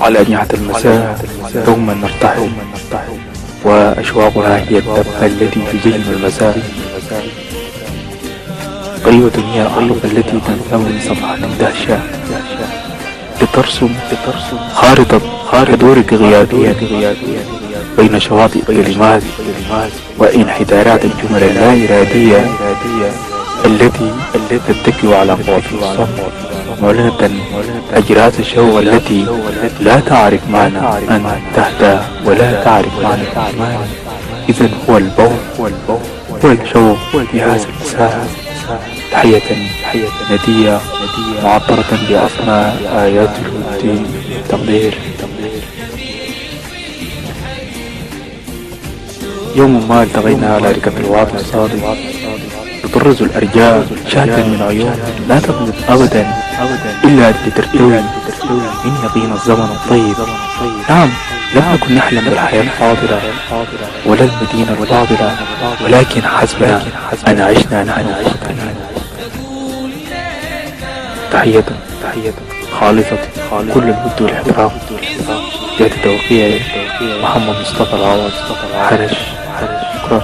على أجنحة المساء دوما نرتحل، وأشواقها هي الدفة التي تزين المساء. غريبة هي الأحرف التي تنثوي صفحة الدهشة لترسم خارطة حضورك غيابيا بين شواطئ الكلمات وانحدارات الجمل اللا إرادية التي تتكئ على قوافي الصف، معلنة أجراس الشوق التي لا تعرف معنى أن تهدى ولا تعرف معنى الإيمان. إذن هو البوح والشوق في هذا المساء. تحية ندية معطرة بأسماء آيات الود. تقدير. يوم ما التقينا على ركب الوعد الصادق، تطرز الأرجاء شهدا من عيون لا تبلغ أبدا إلا لترتوي من يقين الزمن الطيب. نعم، لم نكن نحلم بالحياة الحاضرة ولا المدينة الفاضلة، ولكن حسبنا أن عشنا نحن مختلفين. تحية خالصة كل الود والاحترام. جهة توقيع محمد مصطفى العوض، حرش. شكرا.